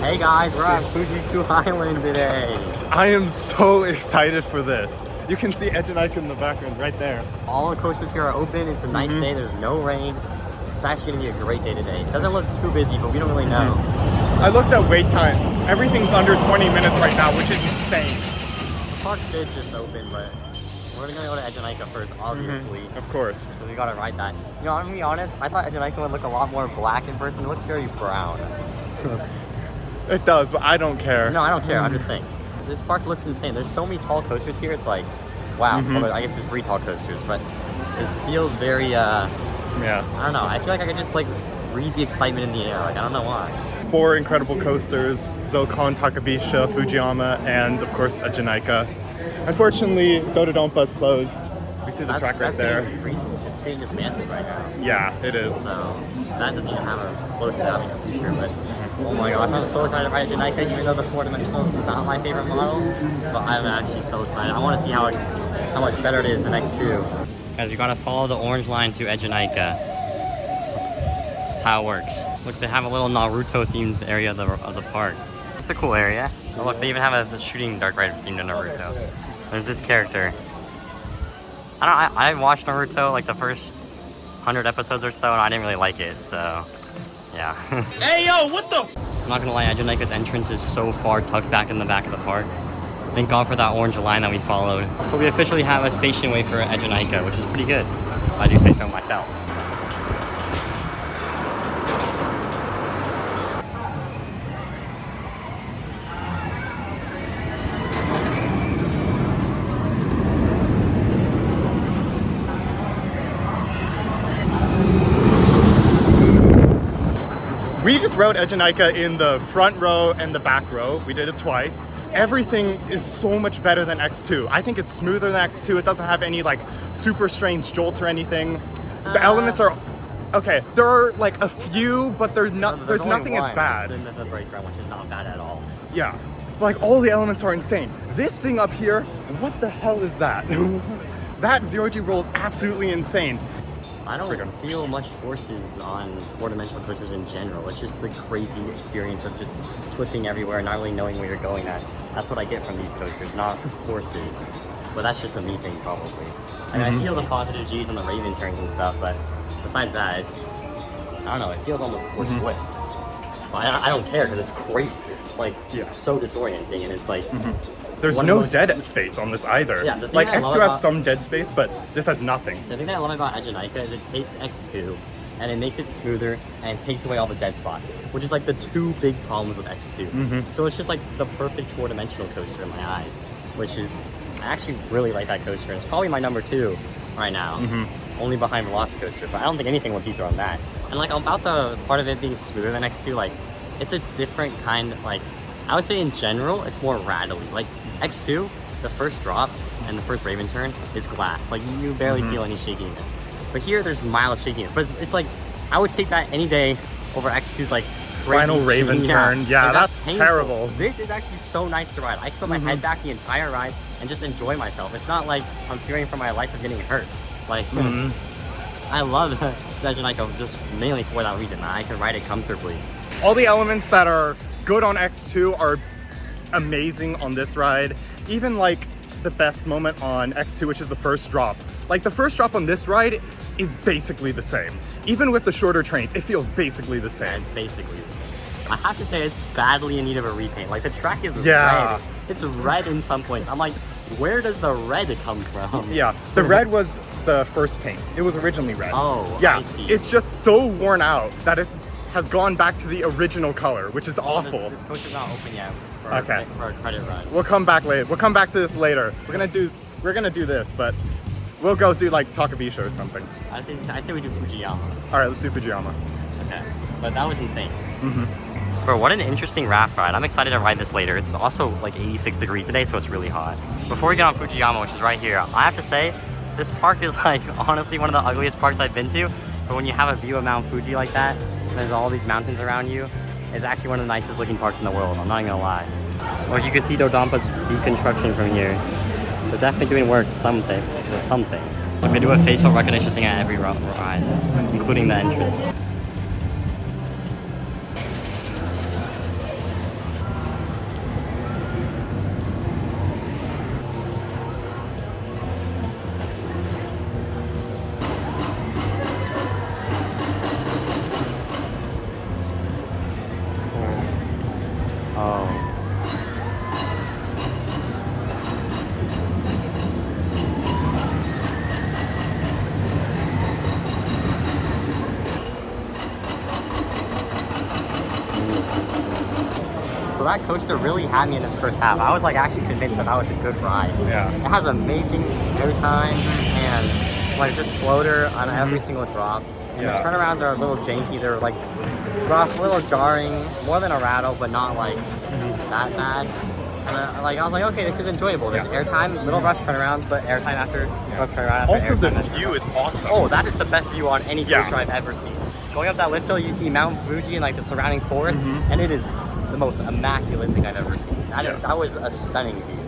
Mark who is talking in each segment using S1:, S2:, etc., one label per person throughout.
S1: Hey guys, we're at Fuji Highland today.
S2: I am so excited for this. You can see Eejanaika in the background right there.
S1: All the coasters here are open. It's a nice day. There's no rain. It's actually going to be a great day today. It doesn't look too busy, but we don't really know.
S2: I looked at wait times. Everything's under 20 minutes right now, which is insane.
S1: The park did just open, but we're going to go to Eejanaika first, obviously.
S2: Of course.
S1: So we got to ride that. You know, I'm going to be honest, I thought Eejanaika would look a lot more black in person. It looks very brown.
S2: It does, but I don't care.
S1: No, I don't care. I'm just saying. This park looks insane. There's so many tall coasters here. It's like, wow. Well, I guess there's 3 tall coasters, but it feels very, yeah. I don't know. I feel like I could just like read the excitement in the air. Like, I don't know why.
S2: 4 incredible coasters: Zokon, Takabisha, Fujiyama, and of course Eejanaika. Unfortunately, Dodonpa is closed. We see the track right there.
S1: It's getting dismantled right now.
S2: Yeah, it is.
S1: So that doesn't even have a close to having a future, but oh my gosh, I'm so excited to ride Eejanaika, even though the 4-dimensional is not my favorite model, but I'm actually so excited. I want to see how much better it is the next 2. Guys, you gotta follow the orange line to Eejanaika. That's how it works. Look, they have a little Naruto themed area of the park. It's a cool area. Oh look, they even have a shooting dark rider themed to Naruto. There's this character. I watched Naruto like the first 100 episodes or so, and I didn't really like it, so yeah.
S3: Hey yo, what the?
S1: I'm not gonna lie, Eejanaika's entrance is so far tucked back in the back of the park. Thank God for that orange line that we followed. So we officially have a station way for Eejanaika, which is pretty good, if I do say so myself.
S2: We just rode Eejanaika in the front row and the back row. We did it twice. Everything is so much better than X2. I think it's smoother than X2. It doesn't have any like super strange jolts or anything. The elements are okay. There are like a few, but there's nothing as bad.
S1: It's in the brake run, which is not bad at all.
S2: Yeah, like all the elements are insane. This thing up here, what the hell is that? That 0G roll is absolutely insane.
S1: I don't feel much forces on 4-dimensional coasters in general. It's just the crazy experience of just flipping everywhere and not really knowing where you're going at. That's what I get from these coasters, not forces. But that's just a me thing, probably. I mean, I feel the positive G's on the Raven turns and stuff, but besides that, it's, I don't know, it feels almost forceless. But I don't care because it's crazy. It's like so disorienting, and it's like...
S2: There's no dead space on this either.
S1: Yeah,
S2: like X2 has some dead space, but this has nothing.
S1: The thing that I love about Eejanaika is it takes X2 and it makes it smoother and it takes away all the dead spots, which is like the 2 big problems with X2. So it's just like the perfect 4-dimensional coaster in my eyes, which is, I actually really like that coaster. It's probably my number 2 right now, only behind Velocicoaster, but I don't think anything will dethrone that. And like about the part of it being smoother than X2, like it's a different kind, like I would say in general, it's more rattly. Like X2, the first drop and the first Raven turn is glass. Like you barely feel any shakiness. But here there's mild shakiness. But it's like, I would take that any day over X2's like crazy
S2: final Raven turn. Yeah, that's terrible.
S1: This is actually so nice to ride. I can put my head back the entire ride and just enjoy myself. It's not like I'm fearing for my life of getting hurt. Like, I love Eejanaika just mainly for that reason. I can ride it comfortably.
S2: All the elements that are good on X2 are amazing on this ride. Even like the best moment on X2, which is the first drop. Like the first drop on this ride is basically the same. Even with the shorter trains, it feels basically the same.
S1: Yeah, it's basically the same. I have to say it's badly in need of a repaint. Like the track is red. It's red in some points. I'm like, where does the red come from? Yeah,
S2: the red was the first paint. It was originally red.
S1: Oh,
S2: yeah.
S1: I see.
S2: It's just so worn out that it has gone back to the original color, which is awful.
S1: This coaster's not open yet for a credit run.
S2: We'll come back later. We'll come back to this later. We're gonna do this, but we'll go do like Takabisha or something.
S1: I say we do Fujiyama.
S2: All right, let's do Fujiyama.
S1: Okay, but that was insane. Bro, what an interesting raft ride. I'm excited to ride this later. It's also like 86 degrees today, so it's really hot. Before we get on Fujiyama, which is right here, I have to say, this park is like honestly one of the ugliest parks I've been to. But when you have a view of Mount Fuji like that, and there's all these mountains around you, it's actually one of the nicest looking parks in the world. I'm not even gonna lie. Or you can see Dodonpa's deconstruction from here. They're definitely doing work, something. Look, they do a facial recognition thing at every ride, including the entrance. Oh. So that coaster really had me in its first half. I was like actually convinced that was a good ride.
S2: Yeah.
S1: It has amazing airtime and like just floater on every single drop. And the turnarounds are a little janky. They're like rough, a little jarring, more than a rattle, but not like that bad. And I was like, okay, this is enjoyable. There's airtime, little rough turnarounds, but airtime after rough turnaround.
S2: Also, the view is awesome.
S1: Oh, that is the best view on any coaster I've ever seen. Going up that lift hill, you see Mount Fuji and like the surrounding forest, and it is the most immaculate thing I've ever seen. That was a stunning view.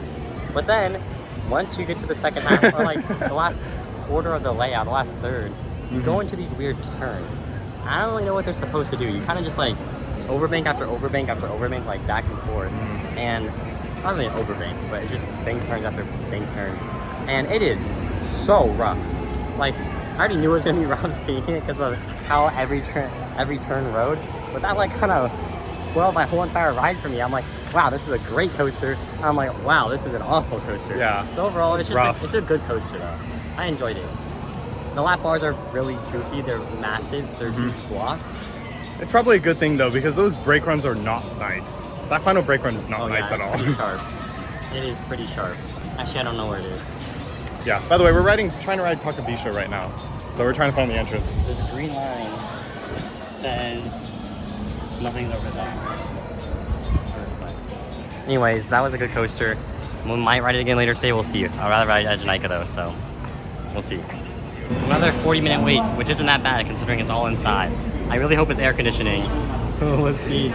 S1: But then, once you get to the second half, or like the last quarter of the layout, the last third, you go into these weird turns. I don't really know what they're supposed to do. You kind of just like, it's overbank after overbank after overbank, like back and forth. And not really an overbank, but it's just bank turns after bank turns. And it is so rough. Like, I already knew it was gonna be rough seeing it because of how every turn rode. But that like kind of spoiled my whole entire ride for me. I'm like, wow, this is a great coaster. And I'm like, wow, this is an awful coaster.
S2: Yeah.
S1: So overall, it's just
S2: rough.
S1: it's a good coaster though. I enjoyed it. The lap bars are really goofy. They're massive. They're huge blocks.
S2: It's probably a good thing though, because those brake runs are not nice. That final brake run is not nice at all.
S1: It's pretty sharp. It is pretty sharp. Actually, I don't know where it is.
S2: Yeah. By the way, we're trying to ride Takabisha right now, so we're trying to find the entrance.
S1: This green line says nothing's over there. Anyways, that was a good coaster. We might ride it again later today. We'll see. I'd rather ride Eejanaika though, so we'll see. Another 40-minute wait, which isn't that bad considering it's all inside. I really hope it's air conditioning. Let's see.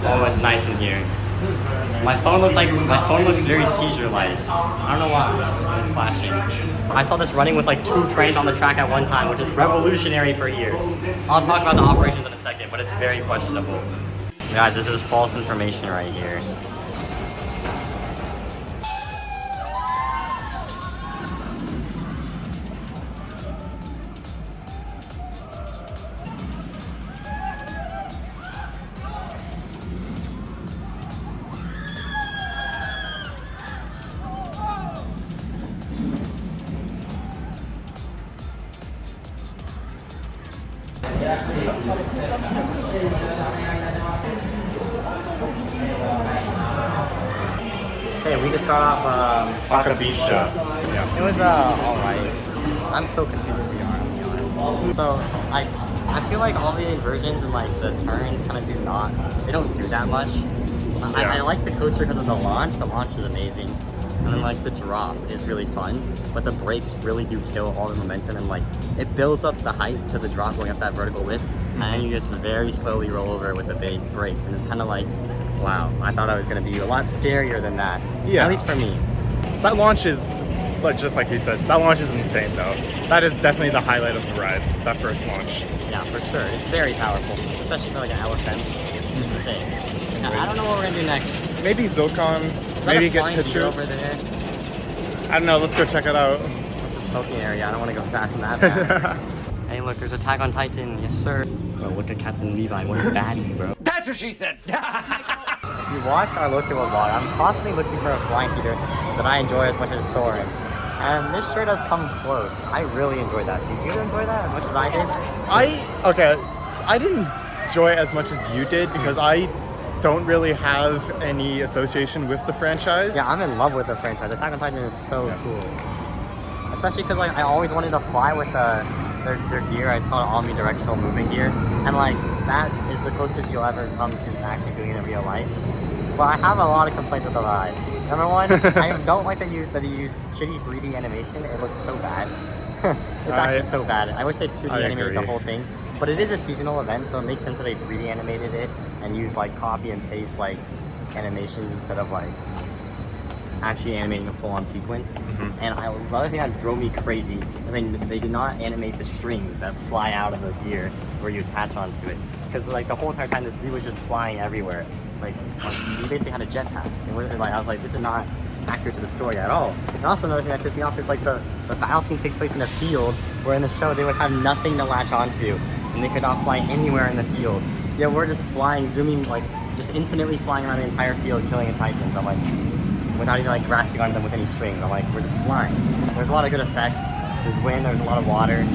S1: Oh, it's nice in here. My phone looks very seizure-like. I don't know why it's flashing. I saw this running with like 2 trains on the track at one time, which is revolutionary for here. I'll talk about the operations in a second, but it's very questionable. Guys, this is false information right here. Okay, we just got off
S2: Takabisha. Yeah.
S1: It was alright. I'm so confused with VR, to be honest. So I feel like all the inversions and like the turns kind of don't do that much. I like the coaster because of the launch. The launch is amazing. And then like the drop is really fun, but the brakes really do kill all the momentum, and like it builds up the height to the drop going up that vertical lift, and then you just very slowly roll over with the big brakes, and it's kind of like, wow, I thought I was gonna be a lot scarier than that.
S2: Yeah.
S1: At least for me.
S2: That launch is, but just like you said, that launch is insane though. That is definitely the highlight of the ride, that first launch.
S1: Yeah, for sure. It's very powerful, especially for like an LSM. It's insane. Now, I don't know what we're gonna do next.
S2: Maybe Zocon,
S1: Is that
S2: maybe
S1: a
S2: get
S1: flying deer
S2: pictures.
S1: over there?
S2: I don't know, let's go check it out.
S1: It's a smoking area. I don't want to go back in that bad. Hey, look, there's Attack on Titan. Yes, sir. Bro, look at Captain Levi. What a baddie, bro.
S3: That's what she said.
S1: If you watched our Lotte World vlog, I'm constantly looking for a flying theater that I enjoy as much as soaring. And this sure does come close. I really enjoyed that. Did you enjoy that as much as I did?
S2: I didn't enjoy it as much as you did because I don't really have any association with the franchise.
S1: Yeah, I'm in love with the franchise. Attack on Titan is so cool. Especially because like I always wanted to fly with their gear. It's called omnidirectional moving gear, and like that is the closest you'll ever come to actually doing it in real life. But I have a lot of complaints with the ride. Number one, I don't like that you use shitty 3D animation. It looks so bad. It's actually so bad. I wish they 2D animated the whole thing. But it is a seasonal event, so it makes sense that they 3D animated it and use like copy and paste like animations instead of like actually animating a full-on sequence. And the other thing that drove me crazy is they did not animate the strings that fly out of the gear where you attach onto it. Because like the whole entire time this dude was just flying everywhere. Like he basically had a jetpack. And I was like, this is not accurate to the story at all. And also another thing that pissed me off is like the battle scene takes place in a field where in the show they would have nothing to latch onto and they could not fly anywhere in the field. Yeah, we're just flying, zooming, like, just infinitely flying around the entire field, killing the Titans. I'm like, without even like grasping onto them with any strings. I'm like, we're just flying. There's a lot of good effects. There's wind, there's a lot of water.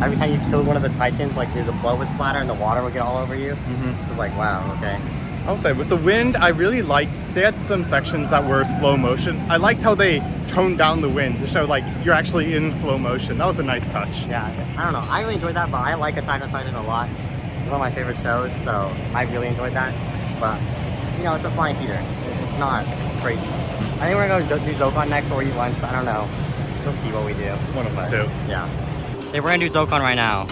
S1: Every time you kill one of the Titans, like the blood would splatter and the water would get all over you. So it's like, wow, okay.
S2: I'll say, with the wind, I really liked, they had some sections that were slow motion. I liked how they toned down the wind to show like you're actually in slow motion. That was a nice touch.
S1: Yeah, I don't know. I really enjoyed that, but I like Attack on Titan a lot. It's one of my favorite shows, so I really enjoyed that. But, you know, it's a flying theater. It's not crazy. I think we're going to go do Zokon next or eat lunch. I don't know. We'll see what we do.
S2: One of the two.
S1: Yeah. Okay, we're going to do Zokon right now.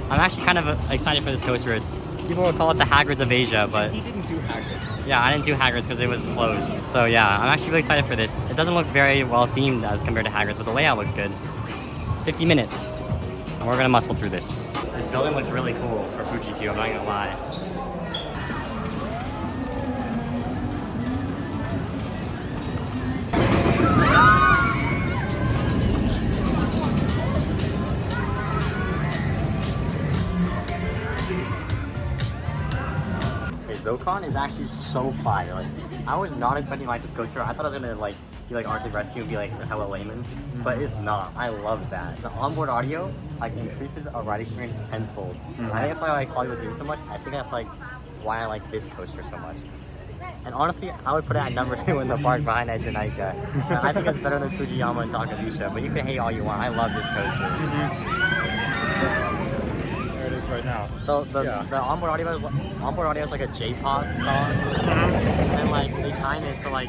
S1: I'm actually kind of excited for this coaster. People will call it the Hagrids of Asia, but...
S2: He didn't do Hagrids.
S1: Yeah, I didn't do Hagrids because it was closed. So yeah, I'm actually really excited for this. It doesn't look very well themed as compared to Hagrids, but the layout looks good. 50 minutes. And we're going to muscle through this. This building looks really cool for Fuji Q, I'm not going to lie. Zokon is actually so fire. Like, I was not expecting like this coaster. I thought I was gonna like be like Arctic Rescue and be like hella layman, but it's not. I love that. The onboard audio like increases a ride experience tenfold. I think that's why I like Hollywood Dreams so much. I think that's like why I like this coaster so much. And honestly, I would put it at number 2 in the park behind Eejanaika. I think it's better than Fujiyama and Takabisha, but you can hate all you want. I love this coaster.
S2: Right now.
S1: The onboard audio is like a J-pop song, and like they time it so like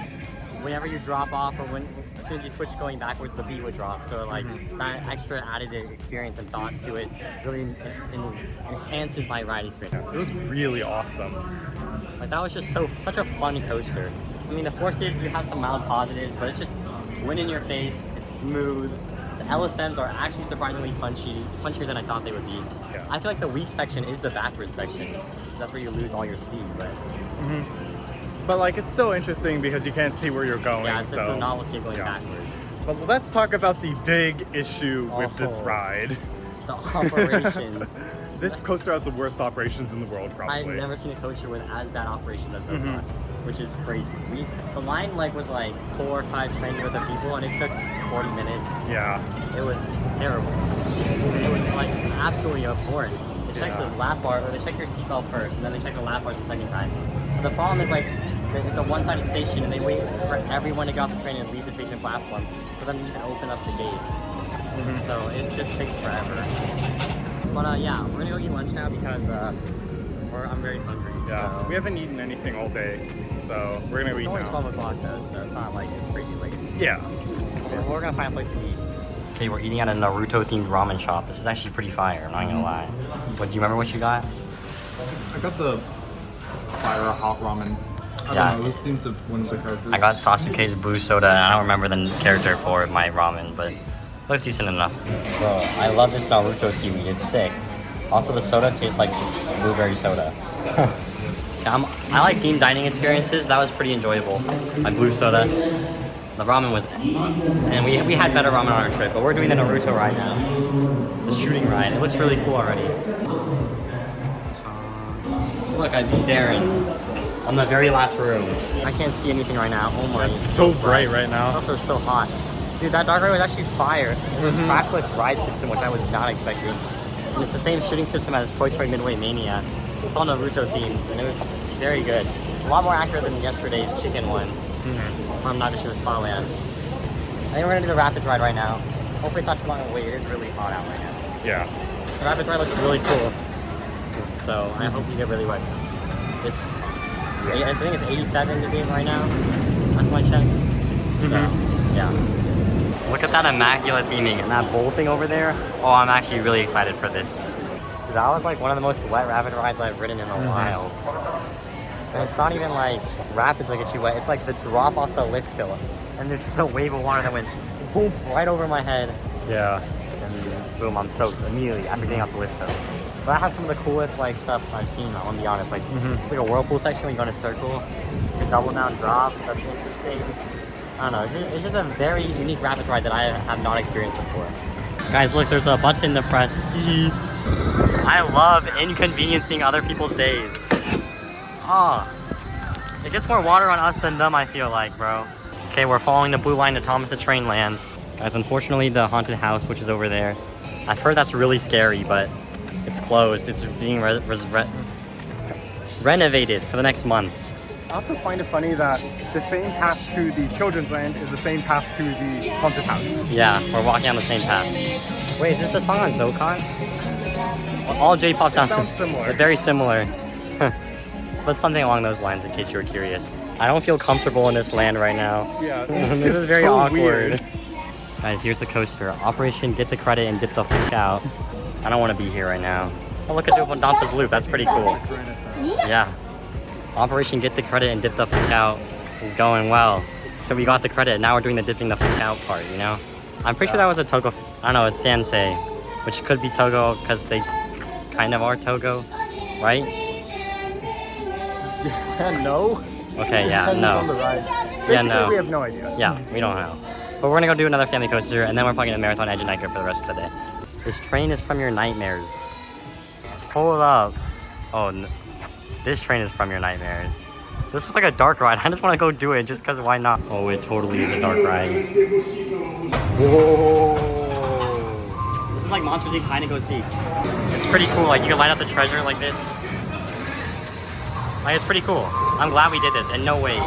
S1: whenever you drop off or as soon as you switch going backwards, the beat would drop. So like that extra added experience and thought to it really enhances my ride experience.
S2: It was really awesome.
S1: Like that was just such a fun coaster. I mean, the forces, you have some mild positives, but it's just wind in your face. It's smooth. The LSMs are actually surprisingly punchier than I thought they would be.
S2: Yeah.
S1: I feel like the weak section is the backwards section. That's where you lose all your speed, but...
S2: But like, it's still interesting because you can't see where you're going.
S1: Yeah, it's a novelty of going backwards.
S2: But let's talk about the big issue with this ride.
S1: The operations.
S2: This coaster has the worst operations in the world, probably.
S1: I've never seen a coaster with as bad operations as Zokon, which is crazy. The line like was like 4 or 5 trains worth of people, and it took 40 minutes.
S2: Yeah.
S1: It was terrible. It was like absolutely abhorrent. They check the lap bar, or they check your seatbelt first, and then they check the lap bar the second time. But the problem is like, it's a one-sided station, and they wait for everyone to get off the train and leave the station platform for them to even open up the gates. So it just takes forever. But yeah, we're gonna go eat lunch now because I'm very hungry.
S2: Yeah,
S1: so.
S2: we haven't eaten anything all day, so we're gonna go eat now.
S1: It's only 12 o'clock though, so it's not like it's crazy late.
S2: Yeah.
S1: We're gonna find a place to eat. Okay, we're eating at a Naruto-themed ramen shop. This is actually pretty fire, I'm not gonna lie. But do you remember what you got?
S3: I got the fire hot ramen. I don't know, this seems to one of the characters.
S1: I got Sasuke's blue soda. I don't remember the character for my ramen, but it looks decent enough. Bro, I love this Naruto seaweed. It's sick. Also, the soda tastes like blueberry soda. I like themed dining experiences. That was pretty enjoyable. My blue soda. The ramen was... And we had better ramen on our trip, but we're doing the Naruto ride now. The shooting ride. It looks really cool already. Look, I beat Darren. On the very last room. I can't see anything right now. Oh my.
S2: It's so bright right now.
S1: It's also so hot. Dude, that dark ride was actually fire. It's a trackless ride system, which I was not expecting. And it's the same shooting system as Toy Story Midway Mania. It's all Naruto themes, and it was very good. A lot more accurate than yesterday's chicken one. From Nagashima Spotland. I think we're gonna do the Rapids ride right now. Hopefully it's not too long of a wait. It is really hot out right now.
S2: Yeah.
S1: The Rapids ride looks really cool. So I hope you get really wet. It's I think it's 87 degrees right now. That's my check. So, yeah. Look at that immaculate theming and that bowl thing over there. Oh, I'm actually really excited for this. That was like one of the most wet rapid rides I've ridden in a while. And it's not even like rapids that get you wet. It's like the drop off the lift hill. And there's just a wave of water that went boom right over my head.
S2: Yeah.
S1: And boom, I'm soaked immediately after getting off the lift hill. But that has some of the coolest like stuff I've seen, I'm gonna be honest. Like it's like a whirlpool section where you go in a circle, you double down drop, that's interesting. I don't know, it's just a very unique rapid ride that I have not experienced before. Guys, look, there's a button to press. I love inconveniencing other people's days. Oh, it gets more water on us than them, I feel like, bro. Okay, we're following the blue line to Thomas the Train Land. Guys, unfortunately, the haunted house, which is over there, I've heard that's really scary, but it's closed. It's being renovated for the next month.
S2: I also find it funny that the same path to the children's land is the same path to the haunted house.
S1: Yeah, we're walking on the same path. Wait, is this the song on Zokan? All J-pop sounds
S2: similar.
S1: They're very similar. But something along those lines, in case you were curious. I don't feel comfortable in this land right now.
S2: Yeah,
S1: this is very
S2: so
S1: awkward.
S2: weird.
S1: Guys, here's the coaster. Operation Get the Credit and Dip the Fuck Out. I don't want to be here right now. Oh, look at Dampa's Loop. That's pretty cool. Yeah. Operation Get the Credit and Dip the Fuck Out is going well. So we got the credit. Now we're doing the dipping the fuck out part, you know? I'm pretty sure that was a Togo. I don't know, it's Sansei, which could be Togo because they kind of are Togo, right?
S2: Yes and no.
S1: Okay, yeah,
S2: Depends
S1: no.
S2: on the ride.
S1: Yeah,
S2: Basically,
S1: no.
S2: we have no idea.
S1: Yeah, we don't know. But we're gonna go do another family coaster, and then we're probably gonna marathon Eejanaika for the rest of the day. This train is from your nightmares. Hold up. Oh, this train is from your nightmares. This looks like a dark ride. I just want to go do it just because why not? Oh, it totally is a dark ride. Whoa. This is like Monsters Inc. Hide and Go Seek. It's pretty cool. Like you can light up the treasure like this. Like it's pretty cool. I'm glad we did this and no wait.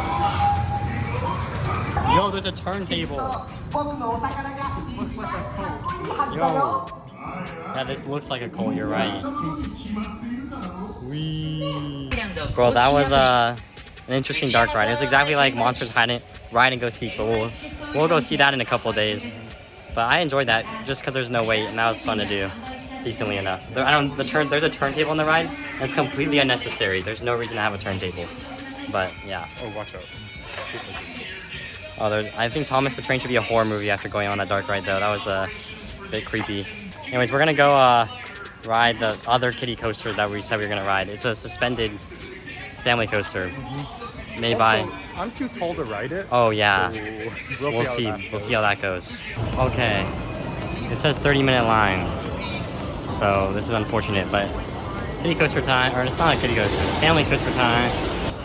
S1: Yo, there's a turntable. Yo. Yeah, this looks like a coal, you're right. Wee. Bro, that was an interesting dark ride. It was exactly like Monsters Hide and Go Seek, but we'll go see that in a couple of days. But I enjoyed that just because there's no wait and that was fun to do. Decently enough. There's a turntable on the ride and it's completely unnecessary. There's no reason to have a turntable. But yeah.
S2: Oh, watch out.
S1: Oh, I think Thomas the Train should be a horror movie after going on that dark ride though. That was a bit creepy. Anyways, we're gonna go ride the other kiddie coaster that we said we were gonna ride. It's a suspended family coaster made by.
S2: I'm too tall to ride it.
S1: Oh yeah.
S2: So
S1: We'll see. We'll see how that goes. Okay. It says 30-minute line. So this is unfortunate, but kiddie coaster time, or it's not a kiddie coaster, family coaster time.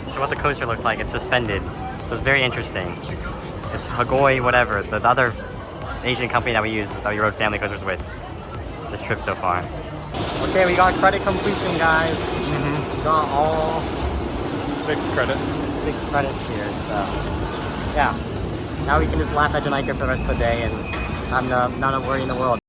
S1: So what the coaster looks like, it's suspended. It was very interesting. It's Hagoi, whatever, the other Asian company that we use, that we rode family coasters with this trip so far. Okay, we got credit completion, guys. We got all
S2: 6 credits.
S1: 6 credits here, so yeah. Now we can just laugh at Eejanaika for the rest of the day and have not a worry in the world.